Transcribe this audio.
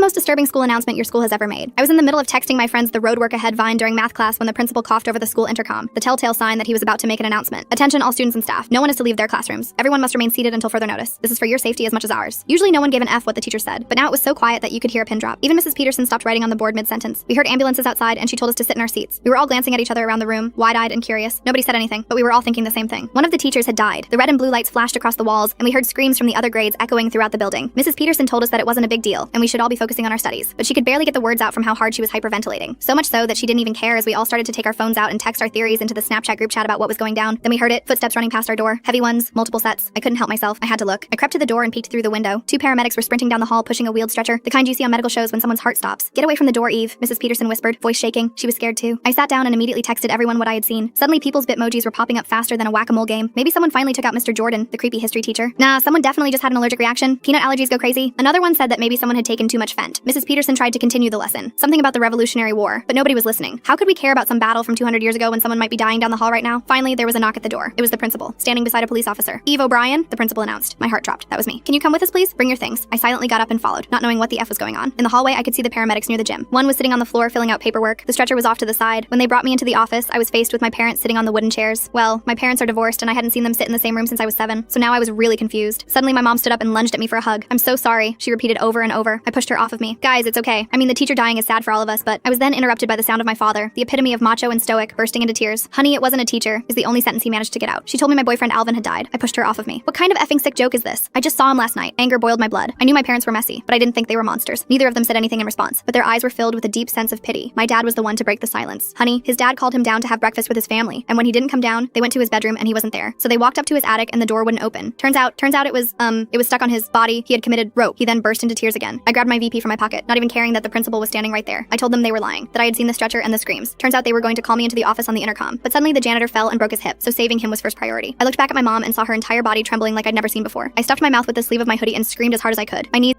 most disturbing school announcement your school has ever made. I was in the middle of texting my friends the road work ahead vine during math class when the principal coughed over the school intercom, the telltale sign that he was about to make an announcement. Attention all students and staff. No one is to leave their classrooms. Everyone must remain seated until further notice. This is for your safety as much as ours. Usually no one gave an F what the teacher said, but now it was so quiet that you could hear a pin drop. Even Mrs. Peterson stopped writing on the board mid-sentence. We heard ambulances outside and she told us to sit in our seats. We were all glancing at each other around the room, wide-eyed and curious. Nobody said anything, but we were all thinking the same thing. One of the teachers had died. The red and blue lights flashed across the walls, and we heard screams from the other grades echoing throughout the building. Mrs. Peterson told us that it wasn't a big deal, and we should all be focusing on our studies. But she could barely get the words out from how hard she was hyperventilating. So much so that she didn't even care as we all started to take our phones out and text our theories into the Snapchat group chat about what was going down. Then we heard it, footsteps running past our door, heavy ones, multiple sets. I couldn't help myself. I had to look. I crept to the door and peeked through the window. Two paramedics were sprinting down the hall pushing a wheeled stretcher, the kind you see on medical shows when someone's heart stops. "Get away from the door, Eve," Mrs. Peterson whispered, voice shaking. She was scared too. I sat down and immediately texted everyone what I had seen. Suddenly people's bitmojis were popping up faster than a whack-a-mole game. Maybe someone finally took out Mr. Jordan, the creepy history teacher. Nah, someone definitely just had an allergic reaction. Peanut allergies go crazy. Another one said that maybe someone had taken too much Fent. Mrs. Peterson tried to continue the lesson. Something about the Revolutionary War, but nobody was listening. How could we care about some battle from 200 years ago when someone might be dying down the hall right now? Finally, there was a knock at the door. It was the principal, standing beside a police officer. "Eve O'Brien," the principal announced. My heart dropped. That was me. "Can you come with us, please? Bring your things." I silently got up and followed, not knowing what the F was going on. In the hallway, I could see the paramedics near the gym. One was sitting on the floor filling out paperwork. The stretcher was off to the side. When they brought me into the office, I was faced with my parents sitting on the wooden chairs. Well, my parents are divorced and I hadn't seen them sit in the same room since I was 7, so now I was really confused. Suddenly, my mom stood up and lunged at me for a hug. "I'm so sorry," she repeated over and over. I pushed her off of me. "Guys, it's okay. I mean, the teacher dying is sad for all of us, but..." I was then interrupted by the sound of my father, the epitome of macho and stoic, bursting into tears. "Honey, it wasn't a teacher," is the only sentence he managed to get out. "She told me my boyfriend Alvin had died." I pushed her off of me. "What kind of effing sick joke is this? I just saw him last night." Anger boiled my blood. I knew my parents were messy, but I didn't think they were monsters. Neither of them said anything in response, but their eyes were filled with a deep sense of pity. My dad was the one to break the silence. "Honey, his dad called him down to have breakfast with his family, and when he didn't come down, they went to his bedroom and he wasn't there. So they walked up to his attic and the door wouldn't open. Turns out it was stuck on his body. He had committed rope." He then burst into tears again. I grabbed my VP from my pocket, not even caring that the principal was standing right there. I told them they were lying, that I had seen the stretcher and the screams. Turns out they were going to call me into the office on the intercom, but suddenly the janitor fell and broke his hip, so saving him was first priority. I looked back at my mom and saw her entire body trembling like I'd never seen before. I stuffed my mouth with the sleeve of my hoodie and screamed as hard as I could. My knees